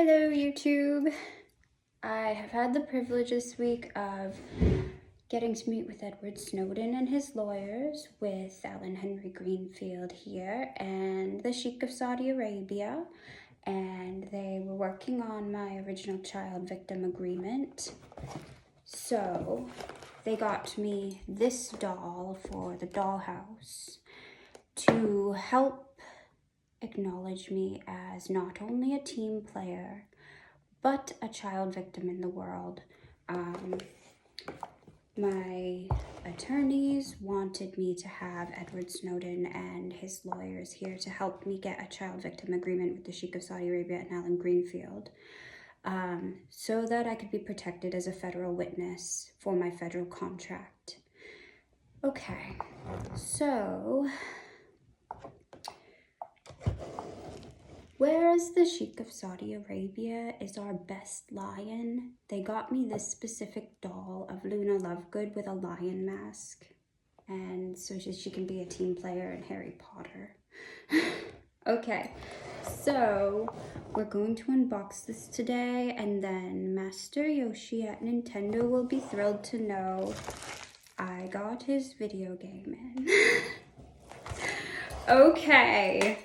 Hello YouTube! I have had the privilege this week of getting to meet with Edward Snowden and his lawyers, with Alan Henry Greenfield here and the Sheikh of Saudi Arabia, and they were working on my original child victim agreement. So they got me this doll for the dollhouse to help acknowledge me as not only a team player, but a child victim in the world. My attorneys wanted me to have Edward Snowden and his lawyers here to help me get a child victim agreement with the Sheikh of Saudi Arabia and Alan Greenfield, so that I could be protected as a federal witness for my federal contract. Okay, so whereas the Sheikh of Saudi Arabia is our best lion, they got me this specific doll of Luna Lovegood with a lion mask. And so she can be a team player in Harry Potter. Okay, so we're going to unbox this today, and then Master Yoshi at Nintendo will be thrilled to know I got his video game in. Okay,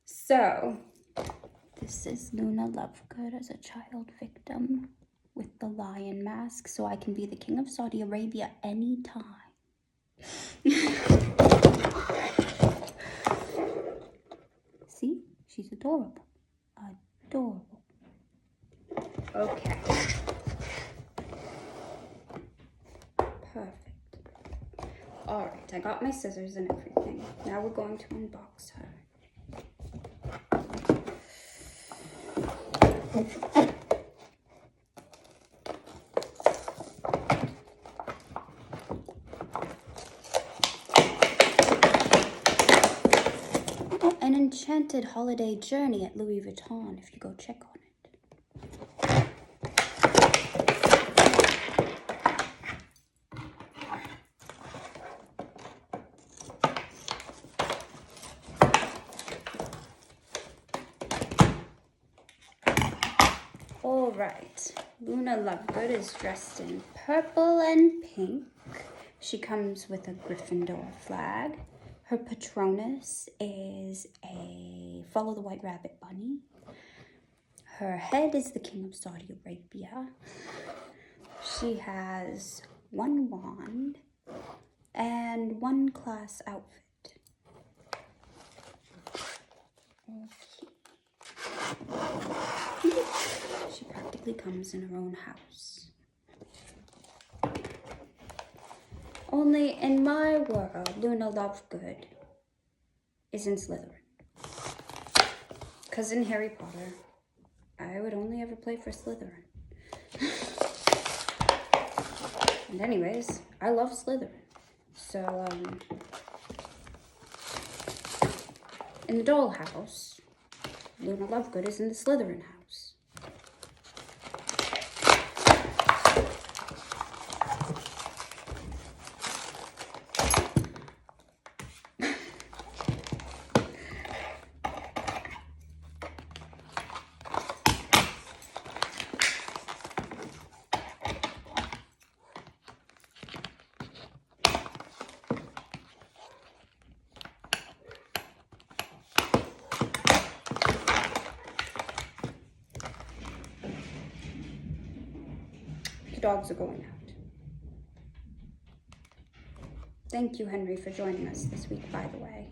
so this is Luna Lovegood as a child victim with the lion mask, so I can be the King of Saudi Arabia anytime. See? She's adorable. Adorable. Okay. Perfect. Alright, I got my scissors and everything. Now we're going to unbox her. An enchanted holiday journey at Louis Vuitton, if you go check on it. Alright, Luna Lovegood is dressed in purple and pink. She comes with a Gryffindor flag. Her Patronus is a Follow the White Rabbit bunny. Her head is the King of Saudi Arabia. She has one wand and one class outfit. Okay. She practically comes in her own house. Only in my world, Luna Lovegood is in Slytherin. Because in Harry Potter, I would only ever play for Slytherin. And anyways, I love Slytherin. So, in the dollhouse, Luna Lovegood is in the Slytherin house. Dogs are going out. Thank you, Henry, for joining us this week, by the way.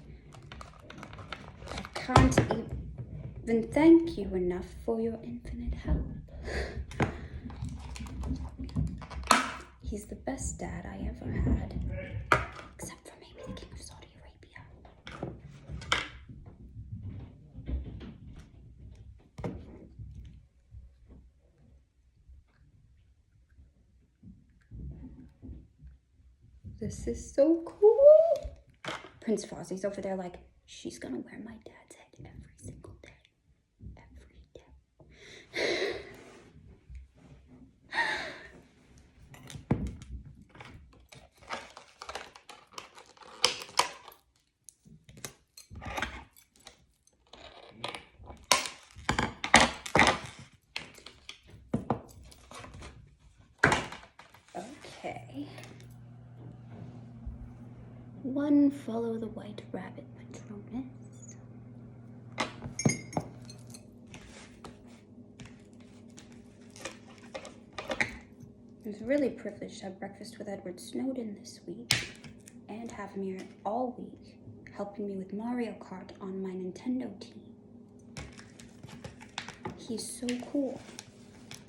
I can't even thank you enough for your infinite help. He's the best dad I ever had, except for maybe the King of Saudi Arabia. This is so cool. Prince Fozzie's over there like, she's gonna wear my dad's head every single day. Every day. Okay. One, follow the white rabbit Patronus. I was really privileged to have breakfast with Edward Snowden this week and have him here all week, helping me with Mario Kart on my Nintendo team. He's so cool.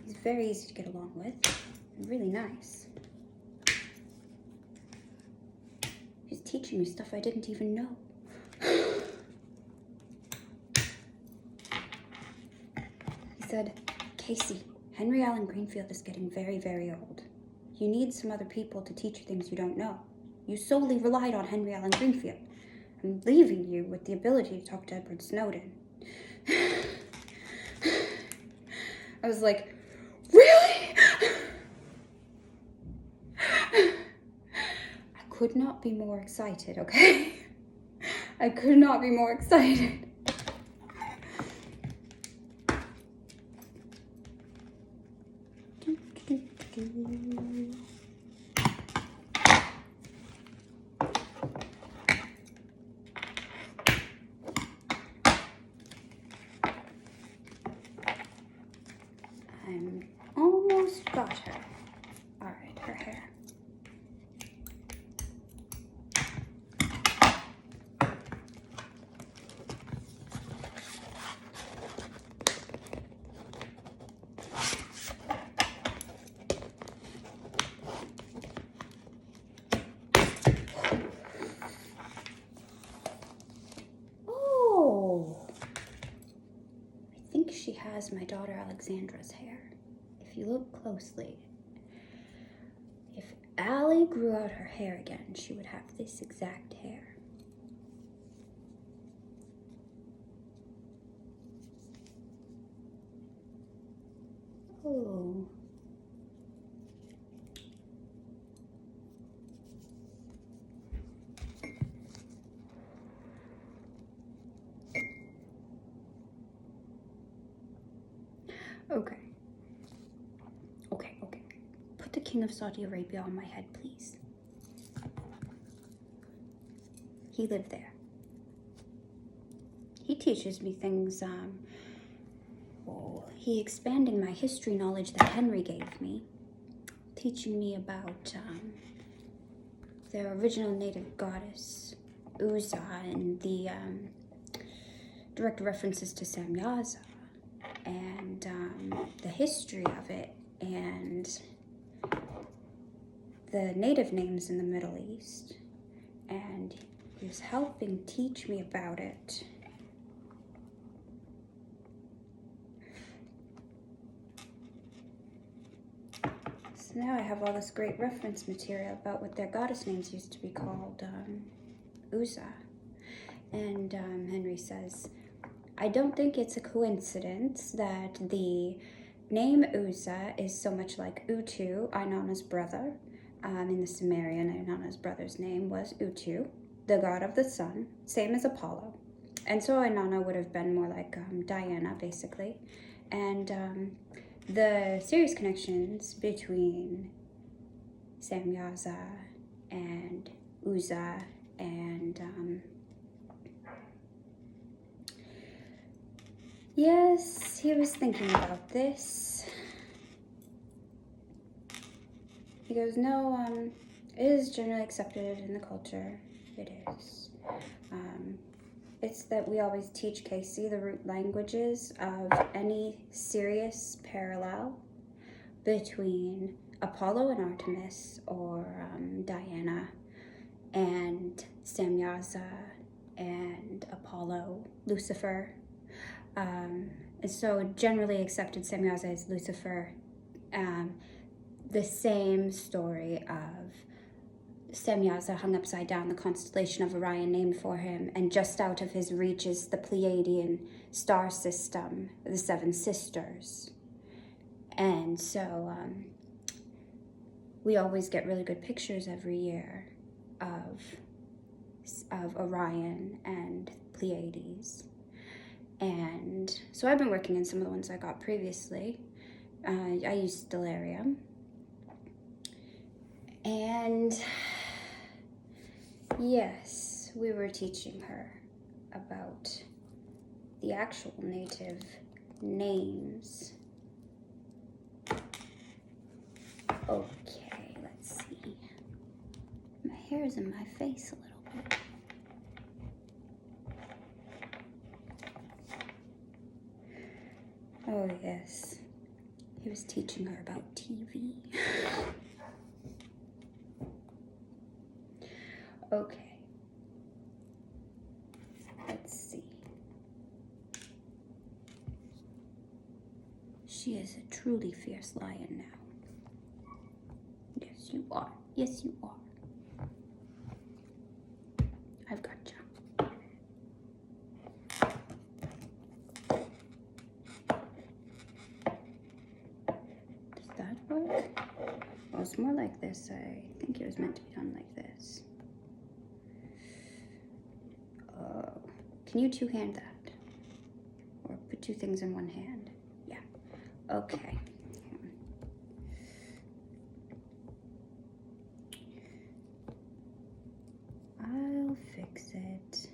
He's very easy to get along with and really nice. He's teaching me stuff I didn't even know. He said, Casey, Henry Allen Greenfield is getting very, very old. You need some other people to teach you things you don't know. You solely relied on Henry Allen Greenfield. I'm leaving you with the ability to talk to Edward Snowden. I was like, really? I could not be more excited, okay? I could not be more excited. I'm almost got her. All right, her hair. Oh, I think she has my daughter Alexandra's hair. If you look closely, if Allie grew out her hair again, she would have this exact hair. Oh. Okay. Put the King of Saudi Arabia on my head, please. He lived there. He teaches me things, he expanding my history knowledge that Henry gave me, teaching me about the original native goddess, 𝒟𝓂, and the direct references to 𝒬𝒻𝑒𝓈, and the history of it, and the native names in the Middle East, and he was helping teach me about it. So now I have all this great reference material about what their goddess names used to be called, 𝒟𝓂. And Henry says, I don't think it's a coincidence that the name 𝒟𝓂 is so much like 𝒂𝓁, Inanna's brother. In the Sumerian, Inanna's brother's name was 𝒂𝓁, the god of the sun, same as Apollo. And so Inanna would have been more like Diana, basically. And the serious connections between 𝒬𝒻𝑒𝓈 and 𝒟𝓂 and yes, he was thinking about this. He goes, no, it is generally accepted in the culture. It is. It's that we always teach Casey the root languages of any serious parallel between Apollo and Artemis, or Diana and 𝒬𝒻𝑒𝓈 and Apollo, Lucifer. And so generally accepted 𝒬𝒻𝑒𝓈 as Lucifer. The same story of 𝒬𝒻𝑒𝓈 hung upside down, the constellation of Orion named for him, and just out of his reach is the Pleiadian star system, the Seven Sisters. And so we always get really good pictures every year of Orion and Pleiades. And so I've been working in some of the ones I got previously. I used stellarium. And yes, we were teaching her about the actual native names. Okay, let's see. My hair is in my face a little bit. Oh yes, he was teaching her about TV. Okay, let's see. She is a truly fierce lion now. Yes, you are. Yes, you are. I've got you. Does that work? Well, it's more like this. I think it was meant to be done like this. Can you two-hand that? Or put two things in one hand? Yeah. Okay. I'll fix it.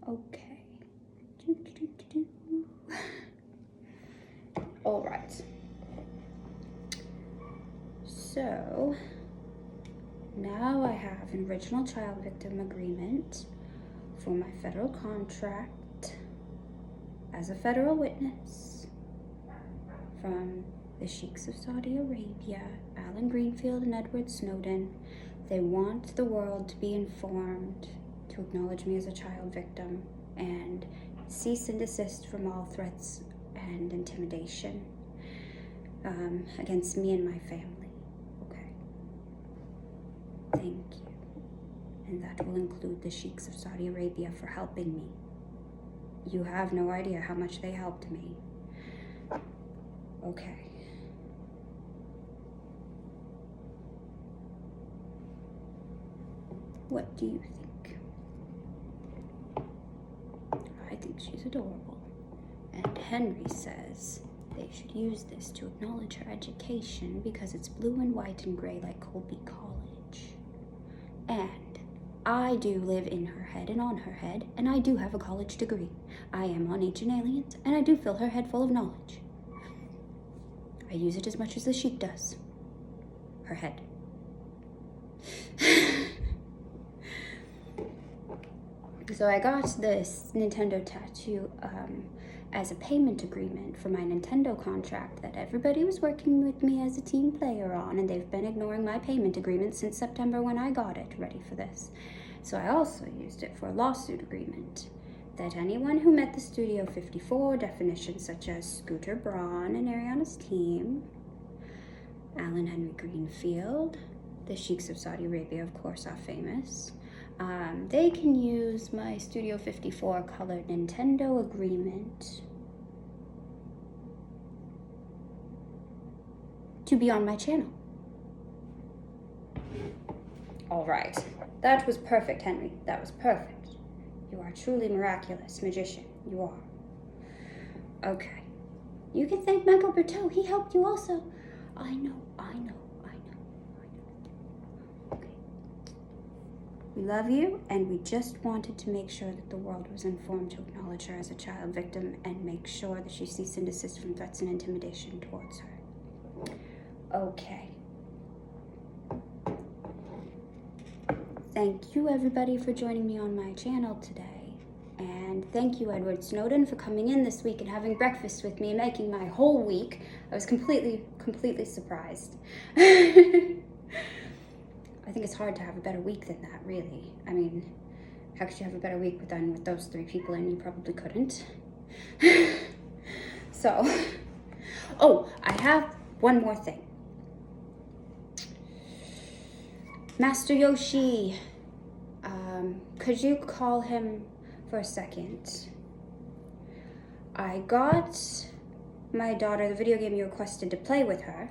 Okay. All right. So now I have an original child victim agreement for my federal contract as a federal witness from the Sheikhs of Saudi Arabia, Alan Greenfield and Edward Snowden. They want the world to be informed, to acknowledge me as a child victim, and cease and desist from all threats and intimidation against me and my family. Okay. Thank you. And that will include the Sheikhs of Saudi Arabia for helping me. You have no idea how much they helped me. Okay. What do you think? I think she's adorable. And Henry says they should use this to acknowledge her education because it's blue and white and gray like Colby College. And I do live in her head and on her head, and I do have a college degree. I am on Ancient Aliens, and I do fill her head full of knowledge. I use it as much as the Sheik does. Her head. So I got this Nintendo tattoo as a payment agreement for my Nintendo contract that everybody was working with me as a team player on, and they've been ignoring my payment agreement since September when I got it ready for this. So I also used it for a lawsuit agreement that anyone who met the Studio 54 definitions such as Scooter Braun and Ariana's team, Alan Henry Greenfield, the Sheikhs of Saudi Arabia, of course, are famous. They can use my Studio 54 colored Nintendo agreement to be on my channel. All right, that was perfect, Henry. That was perfect. You are truly miraculous magician. You are. Okay. You can thank Michael Berteau. He helped you also. I know. Okay. We love you, and we just wanted to make sure that the world was informed to acknowledge her as a child victim and make sure that she ceased and desist from threats and intimidation towards her. Okay. Thank you, everybody, for joining me on my channel today. And thank you, Edward Snowden, for coming in this week and having breakfast with me and making my whole week. I was completely surprised. I think it's hard to have a better week than that, really. I mean, how could you have a better week than with those three people in? You probably couldn't. So, oh, I have one more thing. Master Yoshi, could you call him for a second? I got my daughter the video game you requested to play with her.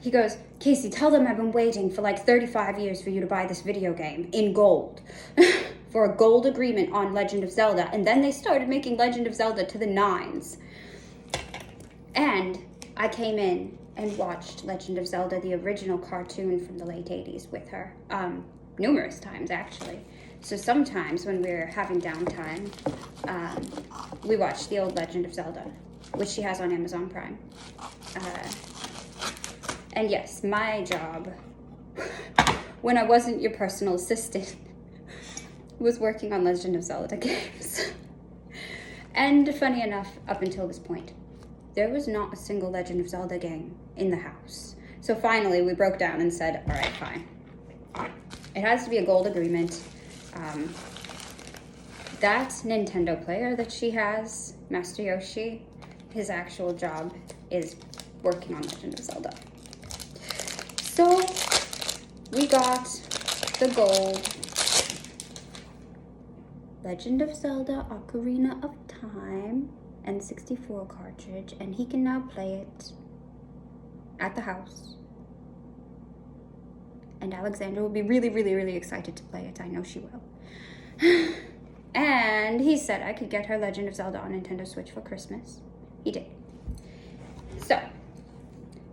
He goes, Casey, tell them I've been waiting for like 35 years for you to buy this video game in gold for a gold agreement on Legend of Zelda, and then they started making Legend of Zelda to the 9s. And I came in and watched Legend of Zelda, the original cartoon from the late 80s with her, numerous times actually. So sometimes when we're having downtime, we watch the old Legend of Zelda, which she has on Amazon Prime. And yes, my job, when I wasn't your personal assistant, was working on Legend of Zelda games. And funny enough, up until this point, there was not a single Legend of Zelda game in the house. So finally, we broke down and said, all right, fine. It has to be a gold agreement. That Nintendo player that she has, Master Yoshi, his actual job is working on Legend of Zelda. So we got the gold Legend of Zelda Ocarina of Time N64 cartridge, and he can now play it at the house. And Alexandra will be really, really, really excited to play it. I know she will. And he said I could get her Legend of Zelda on Nintendo Switch for Christmas. He did. So,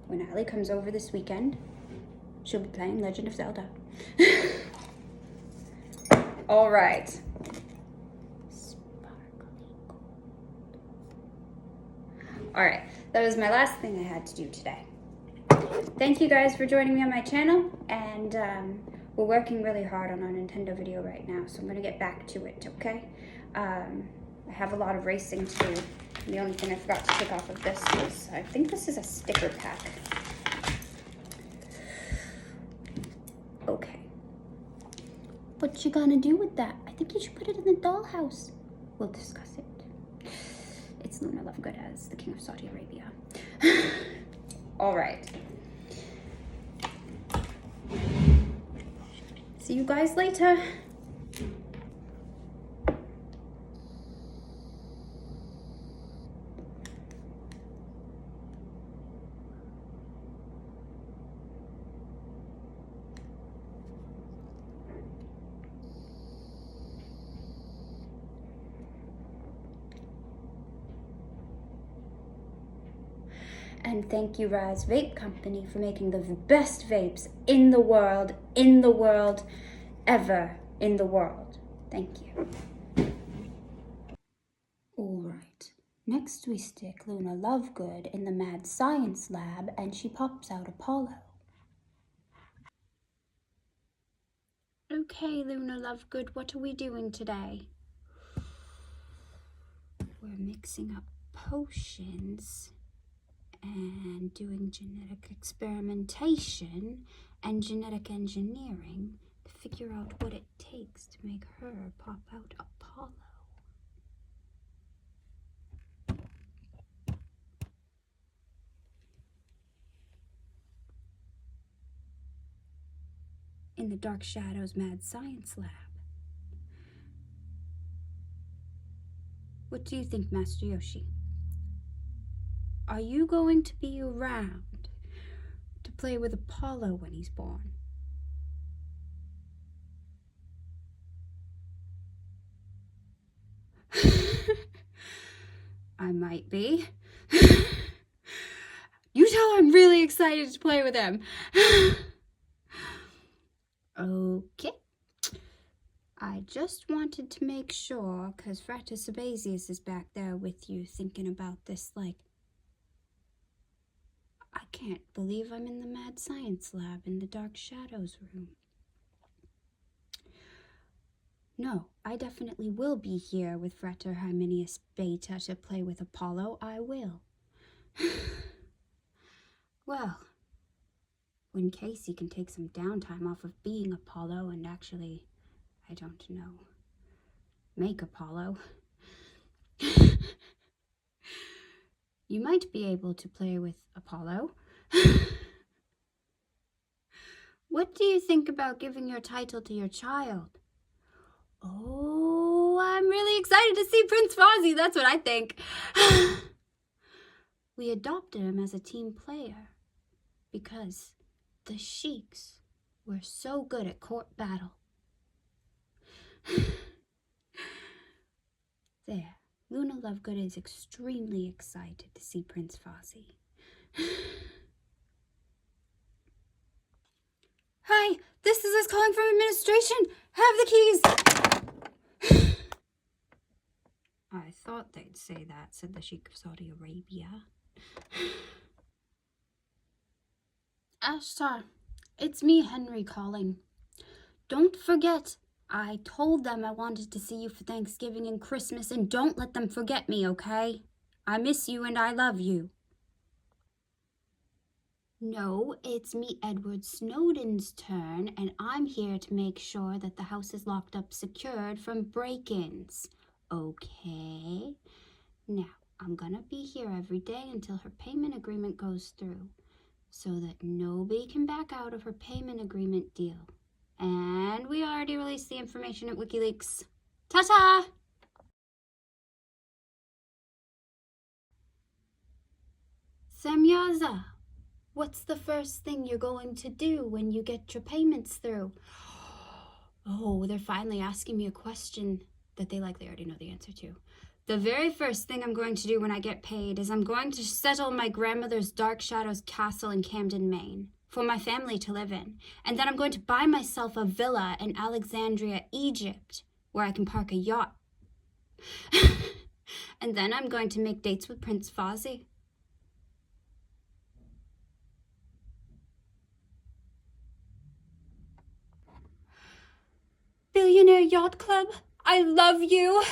when Allie comes over this weekend, she'll be playing Legend of Zelda. All right. All right, that was my last thing I had to do today. Thank you guys for joining me on my channel, and we're working really hard on our Nintendo video right now, so I'm gonna get back to it, okay? I have a lot of racing to do. The only thing I forgot to take off of this was, I think this is a sticker pack. Okay. What you gonna do with that? I think you should put it in the dollhouse. We'll discuss it. It's Luna Lovegood as the King of Saudi Arabia. All right. See you guys later. And thank you, Raz Vape Company, for making the best vapes in the world, ever in the world. Thank you. All right. Next we stick Luna Lovegood in the Mad Science Lab, and she pops out Apollo. Okay, Luna Lovegood, what are we doing today? We're mixing up potions and doing genetic experimentation and genetic engineering to figure out what it takes to make her pop out Apollo. In the Dark Shadows Mad Science Lab. What do you think, Master Yoshi? Are you going to be around to play with Apollo when he's born? I might be. You tell her I'm really excited to play with him. Okay. I just wanted to make sure, because Frater Sebazius is back there with you thinking about this like, I can't believe I'm in the Mad Science Lab in the Dark Shadows room. No, I definitely will be here with Frater Hymenaeus Beta to play with Apollo. I will. Well, in case he can take some downtime off of being Apollo and actually, I don't know, make Apollo. You might be able to play with Apollo. What do you think about giving your title to your child? Oh, I'm really excited to see Prince Fozzie, that's what I think. We adopted him as a team player because the sheiks were so good at court battle. There, Luna Lovegood is extremely excited to see Prince Fossey. Hi, this is us calling from administration. Have the keys. I thought they'd say that, said the Sheikh of Saudi Arabia. Ashtar, it's me, Henry, calling. Don't forget, I told them I wanted to see you for Thanksgiving and Christmas, and don't let them forget me, okay? I miss you and I love you. No, it's me, Edward Snowden's turn, and I'm here to make sure that the house is locked up secured from break-ins. Okay? Now, I'm gonna be here every day until her payment agreement goes through, so that nobody can back out of her payment agreement deal. And we already released the information at WikiLeaks. Ta-ta! Semyaza, what's the first thing you're going to do when you get your payments through? Oh, they're finally asking me a question that they likely already know the answer to. The very first thing I'm going to do when I get paid is I'm going to settle my grandmother's Dark Shadows castle in Camden, Maine, for my family to live in. And then I'm going to buy myself a villa in Alexandria, Egypt, where I can park a yacht. And then I'm going to make dates with Prince Fossey. Billionaire Yacht Club, I love you.